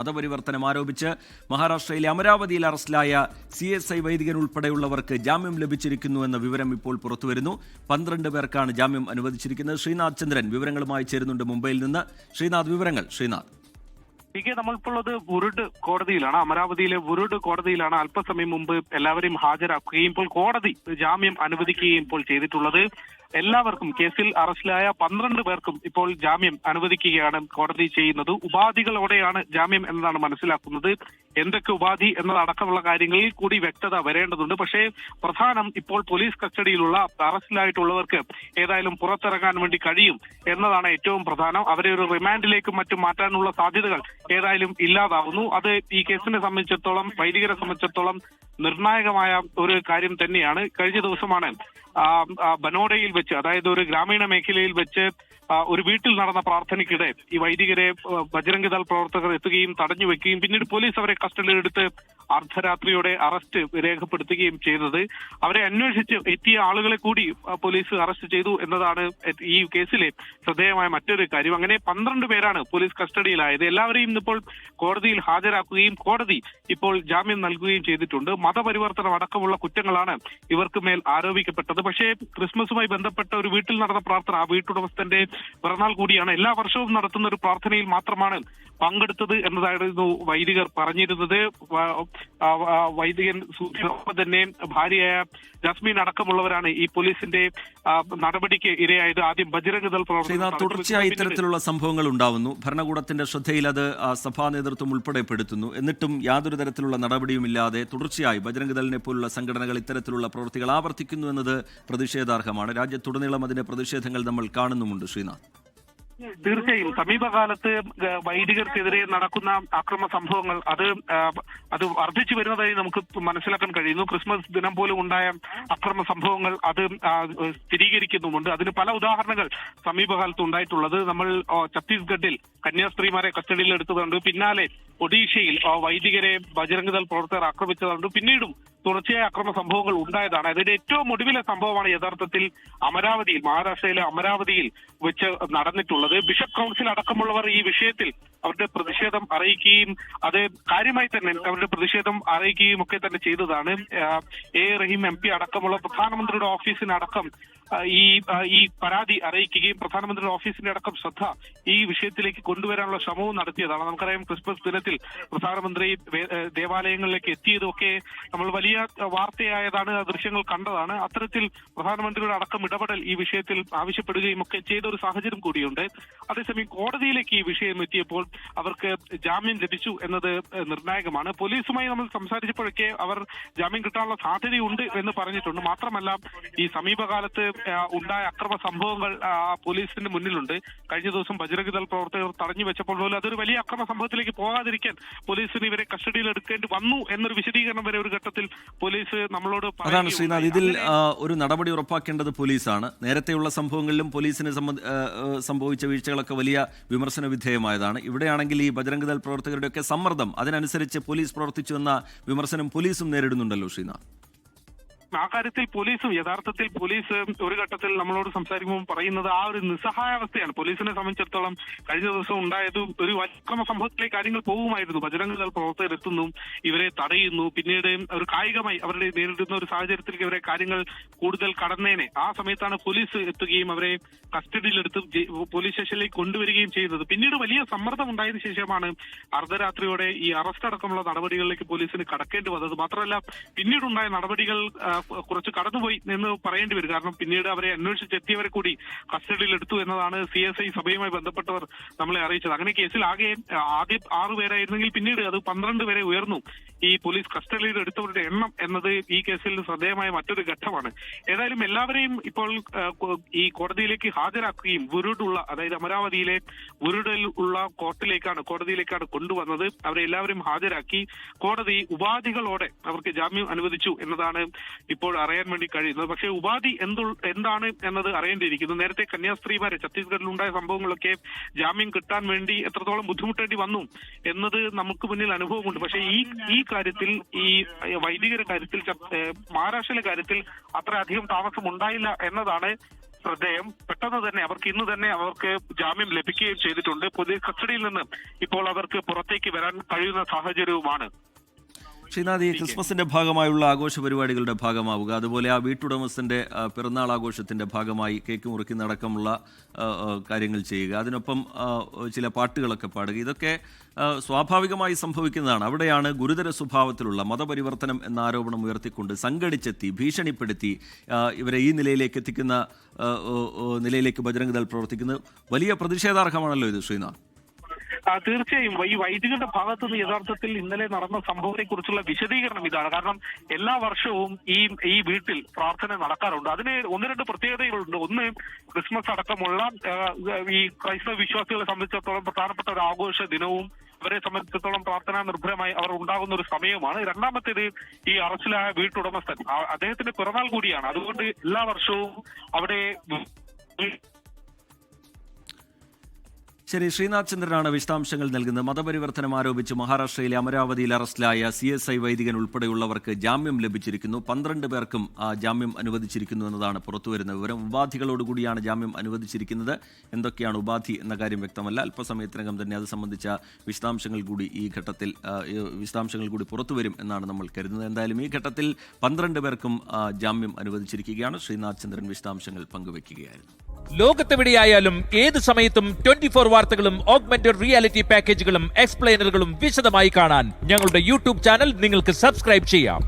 മതപരിവർത്തനം ആരോപിച്ച് മഹാരാഷ്ട്രയിലെ അമരാവതിയിൽ അറസ്റ്റിലായ CSI വൈദികൻ ഉൾപ്പെടെയുള്ളവർക്ക് ജാമ്യം ലഭിച്ചിരിക്കുന്നുവെന്ന വിവരം ഇപ്പോൾ പുറത്തുവരുന്നു. 12 പേർക്കാണ് ജാമ്യം അനുവദിച്ചിരിക്കുന്നത്. ശ്രീനാഥ് ചന്ദ്രൻ വിവരങ്ങളുമായി ചേരുന്നുണ്ട് മുംബൈയിൽ നിന്ന്. ശ്രീനാഥ്, വിവരങ്ങൾ. ശ്രീനാഥ്, നമ്മളിപ്പോൾ ഉള്ളത് വുരുഡ് കോടതിയിലാണ്. അമരാവതിയിലെ വുരുഡ് കോടതിയിലാണ് അല്പസമയം മുമ്പ് എല്ലാവരെയും ഹാജരാക്കുകയും ഇപ്പോൾ കോടതി ജാമ്യം അനുവദിക്കുകയും ഇപ്പോൾ ചെയ്തിട്ടുള്ളത്. എല്ലാവർക്കും കേസിൽ അറസ്റ്റിലായ 12 പേർക്കും ഇപ്പോൾ ജാമ്യം അനുവദിക്കുകയാണ് കോടതി ചെയ്യുന്നത്. ഉപാധികളോടെയാണ് ജാമ്യം എന്നതാണ് മനസ്സിലാക്കുന്നത്. എന്തൊക്കെ ഉപാധി എന്നതടക്കമുള്ള കാര്യങ്ങളിൽ കൂടി വ്യക്തത വരേണ്ടതുണ്ട്. പക്ഷേ പ്രധാനം ഇപ്പോൾ പോലീസ് കസ്റ്റഡിയിലുള്ള അറസ്റ്റിലായിട്ടുള്ളവർക്ക് ഏതായാലും പുറത്തിറങ്ങാൻ വേണ്ടി കഴിയും എന്നതാണ് ഏറ്റവും പ്രധാനം. അവരെ ഒരു റിമാൻഡിലേക്കും മറ്റും മാറ്റാനുള്ള സാധ്യതകൾ ഏതായാലും ഇല്ലാതാവുന്നു. അത് ഈ കേസിനെ സംബന്ധിച്ചിടത്തോളം, വൈദികരെ സംബന്ധിച്ചിടത്തോളം നിർണായകമായ ഒരു കാര്യം തന്നെയാണ്. കഴിഞ്ഞ ദിവസമാണ് ബനോഡയിൽ വെച്ച്, അതായത് ഒരു ഗ്രാമീണ മേഖലയിൽ വെച്ച് ഒരു വീട്ടിൽ നടന്ന പ്രാർത്ഥനയ്ക്കിടെ ഈ വൈദികരെ ബജ്രംഗ് പ്രവർത്തകർ എത്തുകയും തടഞ്ഞു വെക്കുകയും പിന്നീട് പോലീസ് അവരെ കസ്റ്റഡിയിലെടുത്ത് അർദ്ധരാത്രിയോടെ അറസ്റ്റ് രേഖപ്പെടുത്തുകയും ചെയ്തത്. അവരെ അന്വേഷിച്ച് എത്തിയ ആളുകളെ കൂടി പോലീസ് അറസ്റ്റ് ചെയ്തു എന്നതാണ് ഈ കേസിലെ ശ്രദ്ധേയമായ മറ്റൊരു കാര്യം. അങ്ങനെ 12 പേരാണ് പോലീസ് കസ്റ്റഡിയിലായത്. എല്ലാവരെയും ഇപ്പോൾ കോടതിയിൽ ഹാജരാക്കുകയും കോടതി ഇപ്പോൾ ജാമ്യം നൽകുകയും ചെയ്തിട്ടുണ്ട്. മതപരിവർത്തനം അടക്കമുള്ള കുറ്റങ്ങളാണ് ഇവർക്ക് മേൽ ആരോപിക്കപ്പെട്ടത്. പക്ഷേ ക്രിസ്മസുമായി ബന്ധപ്പെട്ട ഒരു വീട്ടിൽ നടന്ന പ്രാർത്ഥന, ആ വീട്ടുടമസ്ഥന്റെ പിറന്നാൾ കൂടിയാണ്, എല്ലാ വർഷവും നടത്തുന്ന ഒരു പ്രാർത്ഥനയിൽ മാത്രമാണ് പങ്കെടുത്തത് എന്നതായിരുന്നു വൈദികർ പറഞ്ഞിരുന്നത്. വൈദികൻ ഒപ്പം തന്നെ ഭാര്യയായ ജസ്മീൻ അടക്കമുള്ളവരാണ് ഈ പോലീസിന്റെ നടപടിക്ക് ഇരയായത്. ആദ്യം ബജ്രംഗ് ദൾ പ്രവർത്തകർ. തുടർച്ചയായി ഇത്തരത്തിലുള്ള സംഭവങ്ങൾ ഉണ്ടാവുന്നു. ഭരണകൂടത്തിന്റെ ശ്രദ്ധയിൽ അത് സഭാ നേതൃത്വം ഉൾപ്പെടെപ്പെടുത്തുന്നു. എന്നിട്ടും യാതൊരു തരത്തിലുള്ള നടപടിയുമില്ലാതെ തുടർച്ചയായി ബജ്രംഗ് ദളിനെ പോലുള്ള സംഘടനകൾ ഇത്തരത്തിലുള്ള പ്രവൃത്തികൾ ആവർത്തിക്കുന്നു എന്നത് പ്രതിഷേധാർഹമാണ്. രാജ്യത്തുടനീളം അതിന്റെ പ്രതിഷേധങ്ങൾ നമ്മൾ കാണുന്നുമുണ്ട്. ശ്രീനാഥ്, തീർച്ചയായും സമീപകാലത്ത് വൈദികർക്കെതിരെ നടക്കുന്ന അക്രമ സംഭവങ്ങൾ അത് വർദ്ധിച്ചു വരുന്നതായി നമുക്ക് മനസ്സിലാക്കാൻ കഴിയുന്നു. ക്രിസ്മസ് ദിനം പോലും ഉണ്ടായ അക്രമ സംഭവങ്ങൾ അത് സ്ഥിരീകരിക്കുന്നുമുണ്ട്. അതിന് പല ഉദാഹരണങ്ങൾ സമീപകാലത്ത് ഉണ്ടായിട്ടുള്ളത്. നമ്മൾ ഛത്തീസ്ഗഡിൽ കന്യാസ്ത്രീമാരെ കസ്റ്റഡിയിൽ എടുത്തതുണ്ട്. പിന്നാലെ ഒഡീഷയിൽ വൈദികരെ ബജ്രംഗ് ദൾ പ്രവർത്തകർ ആക്രമിച്ചതുണ്ട്. പിന്നീടും തുടർച്ചയായ അക്രമ സംഭവങ്ങൾ ഉണ്ടായതാണ്. അതിന്റെ ഏറ്റവും ഒടുവിലെ സംഭവമാണ് യഥാർത്ഥത്തിൽ അമരാവതിയിൽ, മഹാരാഷ്ട്രയിലെ അമരാവതിയിൽ വെച്ച് നടന്നിട്ടുള്ളത്. ബിഷപ്പ് കൗൺസിൽ അടക്കമുള്ളവർ ഈ വിഷയത്തിൽ അവരുടെ പ്രതിഷേധം അറിയിക്കുകയും അത് കാര്യമായി തന്നെ അവരുടെ പ്രതിഷേധം അറിയിക്കുകയും ഒക്കെ തന്നെ ചെയ്തതാണ്. A. റഹീം MP അടക്കമുള്ള പ്രധാനമന്ത്രിയുടെ ഓഫീസിനടക്കം ഈ പരാതി അറിയിക്കുകയും പ്രധാനമന്ത്രിയുടെ ഓഫീസിന്റെ അടക്കം ശ്രദ്ധ ഈ വിഷയത്തിലേക്ക് കൊണ്ടുവരാനുള്ള ശ്രമവും നടത്തിയതാണ്. നമുക്കറിയാം, ക്രിസ്മസ് ദിനത്തിൽ പ്രധാനമന്ത്രി ദേവാലയങ്ങളിലേക്ക് എത്തിയതൊക്കെ നമ്മൾ വലിയ വാർത്തയായതാണ്, ദൃശ്യങ്ങൾ കണ്ടതാണ്. അത്തരത്തിൽ പ്രധാനമന്ത്രിയുടെ അടക്കം ഇടപെടൽ ഈ വിഷയത്തിൽ ആവശ്യപ്പെടുകയും ഒക്കെ ചെയ്ത ഒരു സാഹചര്യം കൂടിയുണ്ട്. അതേസമയം കോടതിയിലേക്ക് ഈ വിഷയം എത്തിയപ്പോൾ അവർക്ക് ജാമ്യം ലഭിച്ചു എന്നത് നിർണായകമാണ്. പോലീസുമായി നമ്മൾ സംസാരിച്ചപ്പോഴൊക്കെ അവർ ജാമ്യം കിട്ടാനുള്ള സാധ്യതയുണ്ട് എന്ന് പറഞ്ഞിട്ടുണ്ട്. മാത്രമല്ല, ഈ സമീപകാലത്ത് ഉണ്ടായ അക്രമ സംഭവങ്ങൾ പോലീസിന്റെ മുന്നിലുണ്ട്. കഴിഞ്ഞ ദിവസം ബജ്രംഗ് ദൾ പ്രവർത്തകർ തടഞ്ഞു വെച്ചപ്പോൾ പോലും അതൊരു വലിയ അക്രമ സംഭവത്തിലേക്ക് പോകാതിരിക്കാൻ പോലീസിന് ഇവരെ കസ്റ്റഡിയിൽ എടുക്കേണ്ടി വന്നു എന്നൊരു വിശദീകരണം വരെ ഒരു ഘട്ടത്തിൽ പോലീസ് നമ്മളോട് അതാണ്. ശ്രീനാഥ്, ഇതിൽ ഒരു നടപടി ഉറപ്പാക്കേണ്ടത് പോലീസാണ്. നേരത്തെയുള്ള സംഭവങ്ങളിലും പോലീസിന് സംഭവിച്ച വീഴ്ചകളൊക്കെ വലിയ വിമർശന വിധേയമായതാണ്. ഇവിടെയാണെങ്കിൽ ഈ ബജ്രംഗ് ദൾ പ്രവർത്തകരുടെയൊക്കെ സമ്മർദ്ദം, അതിനനുസരിച്ച് പോലീസ് പ്രവർത്തിച്ചു എന്ന വിമർശനം പോലീസും നേരിടുന്നുണ്ടല്ലോ. ശ്രീനാഥ്, ആ കാര്യത്തിൽ യഥാർത്ഥത്തിൽ പോലീസ് ഒരു ഘട്ടത്തിൽ നമ്മളോട് സംസാരിക്കുമ്പോൾ പറയുന്നത് ആ ഒരു നിസ്സഹായാവസ്ഥയാണ്. പോലീസിനെ സംബന്ധിച്ചിടത്തോളം കഴിഞ്ഞ ദിവസം ഉണ്ടായത് ഒരു അക്രമ സംഭവത്തിലേക്ക് കാര്യങ്ങൾ പോകുമായിരുന്നു. ബജ്രംഗ് ദൾ പ്രവർത്തകർ എത്തുന്നു, ഇവരെ തടയുന്നു, പിന്നീട് ഒരു കായികമായി അവരുടെ നേരിടുന്ന ഒരു സാഹചര്യത്തിലേക്ക് ഇവരെ കാര്യങ്ങൾ കൂടുതൽ കടന്നേനെ. ആ സമയത്താണ് പോലീസ് എത്തുകയും അവരെ കസ്റ്റഡിയിലെടുത്ത് പോലീസ് സ്റ്റേഷനിലേക്ക് കൊണ്ടുവരികയും ചെയ്തത്. പിന്നീട് വലിയ സമ്മർദ്ദം ഉണ്ടായതിനു ശേഷമാണ് അർദ്ധരാത്രിയോടെ ഈ അറസ്റ്റ് അടക്കമുള്ള നടപടികളിലേക്ക് പോലീസിന് കടക്കേണ്ടി വന്നത്. മാത്രമല്ല, പിന്നീടുണ്ടായ നടപടികൾ കുറച്ച് കടന്നുപോയി എന്ന് പറയേണ്ടി വരും. കാരണം പിന്നീട് അവരെ അന്വേഷിച്ചെത്തിയവരെ കൂടി കസ്റ്റഡിയിൽ എടുത്തു എന്നതാണ് CSI സഭയുമായി ബന്ധപ്പെട്ടവർ നമ്മളെ അറിയിച്ചത്. അങ്ങനെ കേസിൽ ആദ്യം 6 പേരായിരുന്നെങ്കിൽ പിന്നീട് അത് 12 വരെ ഉയർന്നു ഈ പോലീസ് കസ്റ്റഡിയിൽ എടുത്തവരുടെ എണ്ണം എന്നത് ഈ കേസിൽ ശ്രദ്ധേയമായ മറ്റൊരു ഘട്ടമാണ്. ഏതായാലും എല്ലാവരെയും ഇപ്പോൾ ഈ കോടതിയിലേക്ക് ഹാജരാക്കുകയും അതായത് അമരാവതിയിലെ വുരുഡിൽ ഉള്ള കോടതിയിലേക്കാണ് കൊണ്ടുവന്നത്. അവരെ എല്ലാവരും ഹാജരാക്കി കോടതി ഉപാധികളോടെ അവർക്ക് ജാമ്യം അനുവദിച്ചു എന്നതാണ് ഇപ്പോൾ അറിയാൻ വേണ്ടി കഴിയുന്നത്. പക്ഷേ ഉപാധി എന്താണ് എന്നത് അറിയേണ്ടിയിരിക്കുന്നു. നേരത്തെ കന്യാസ്ത്രീമാരെ ഛത്തീസ്ഗഡിലുണ്ടായ സംഭവങ്ങളൊക്കെ ജാമ്യം കിട്ടാൻ വേണ്ടി എത്രത്തോളം ബുദ്ധിമുട്ടേണ്ടി വന്നു എന്നത് നമുക്ക് മുന്നിൽ അനുഭവമുണ്ട്. പക്ഷേ ഈ കാര്യത്തിൽ, ഈ വൈദികരുടെ കാര്യത്തിൽ, മഹാരാഷ്ട്രയിലെ കാര്യത്തിൽ അത്ര അധികം താമസം ഉണ്ടായില്ല എന്നതാണ് ശ്രദ്ധേയം. പെട്ടെന്ന് തന്നെ ഇന്ന് തന്നെ അവർക്ക് ജാമ്യം ലഭിക്കുകയും ചെയ്തിട്ടുണ്ട്. പോലീസ് കസ്റ്റഡിയിൽ നിന്ന് ഇപ്പോൾ അവർക്ക് പുറത്തേക്ക് വരാൻ കഴിയുന്ന സാഹചര്യവുമാണ്. ശ്രീനാഥ്, ഈ ക്രിസ്മസിന്റെ ഭാഗമായുള്ള ആഘോഷ പരിപാടികളുടെ ഭാഗമാവുക, അതുപോലെ ആ വീട്ടുടമസ്ഥന്റെ പിറന്നാൾ ആഘോഷത്തിന്റെ ഭാഗമായി കേക്ക് മുറിക്കുന്നതടക്കമുള്ള കാര്യങ്ങൾ ചെയ്യുക, അതിനൊപ്പം ചില പാട്ടുകളൊക്കെ പാടുക, ഇതൊക്കെ സ്വാഭാവികമായി സംഭവിക്കുന്നതാണ്. അവിടെയാണ് ഗുരുതര സ്വഭാവത്തിലുള്ള മതപരിവർത്തനം എന്ന ആരോപണം ഉയർത്തിക്കൊണ്ട് സംഘടിച്ചെത്തി ഭീഷണിപ്പെടുത്തി ഇവരെ ഈ നിലയിലേക്ക് എത്തിക്കുന്ന നിലയിലേക്ക് ബജറംഗ് ദൾ പ്രവർത്തിക്കുന്നത് വലിയ പ്രതിഷേധാർഹമാണല്ലോ ഇത് ശ്രീനാഥ്. തീർച്ചയായും ഈ വൈദികരുടെ ഭാഗത്തു നിന്ന് യഥാർത്ഥത്തിൽ ഇന്നലെ നടന്ന സംഭവത്തെ കുറിച്ചുള്ള വിശദീകരണം ഇതാണ്. കാരണം എല്ലാ വർഷവും ഈ വീട്ടിൽ പ്രാർത്ഥന നടക്കാറുണ്ട്. അതിന് ഒന്ന് രണ്ട് പ്രത്യേകതകളുണ്ട്. ഒന്ന്, ക്രിസ്മസ് അടക്കമുള്ള ഈ ക്രൈസ്തവ വിശ്വാസികളെ സംബന്ധിച്ചിടത്തോളം പ്രധാനപ്പെട്ട ഒരു ആഘോഷ ദിനവും അവരെ സംബന്ധിച്ചിടത്തോളം പ്രാർത്ഥനാ നിർഭരമായി അവർ ഉണ്ടാകുന്ന ഒരു സമയമാണ്. രണ്ടാമത്തേത്, ഈ അറസ്റ്റിലായ വീട്ടുടമസ്ഥൻ അദ്ദേഹത്തിന്റെ പിറന്നാൾ കൂടിയാണ്. അതുകൊണ്ട് എല്ലാ വർഷവും അവിടെ ശരി, ശ്രീനാഥ് ചന്ദ്രനാണ് വിശദാംശങ്ങൾ നൽകുന്നത്. മതപരിവർത്തനം ആരോപിച്ച് മഹാരാഷ്ട്രയിലെ അമരാവതിയിൽ അറസ്റ്റിലായ CSI വൈദികൻ ഉൾപ്പെടെയുള്ളവർക്ക് ജാമ്യം ലഭിച്ചിരിക്കുന്നു. 12 പേർക്കും ജാമ്യം അനുവദിച്ചിരിക്കുന്നു എന്നതാണ് പുറത്തുവരുന്ന വിവരം. ഉപാധികളോടുകൂടിയാണ് ജാമ്യം അനുവദിച്ചിരിക്കുന്നത്. എന്തൊക്കെയാണ് ഉപാധി എന്ന കാര്യം വ്യക്തമല്ല. അല്പസമയത്തിനകം തന്നെ അത് സംബന്ധിച്ച വിശദാംശങ്ങൾ കൂടി പുറത്തുവരും എന്നാണ് നമ്മൾ കരുതുന്നത്. എന്തായാലും ഈ ഘട്ടത്തിൽ 12 പേർക്കും ജാമ്യം അനുവദിച്ചിരിക്കുകയാണ്. ശ്രീനാഥ് ചന്ദ്രൻ വിശദാംശങ്ങൾ പങ്കുവയ്ക്കുകയായിരുന്നു. ലോകത്തെവിടെയായാലും ഏത് സമയത്തും 24 വാർത്തകളും ഓഗ്മെന്റഡ് റിയാലിറ്റി പാക്കേജുകളും എക്സ്പ്ലെയിനറുകളും വിശദമായി കാണാൻ ഞങ്ങളുടെ യൂട്യൂബ് ചാനൽ നിങ്ങൾക്ക് സബ്സ്ക്രൈബ് ചെയ്യാം.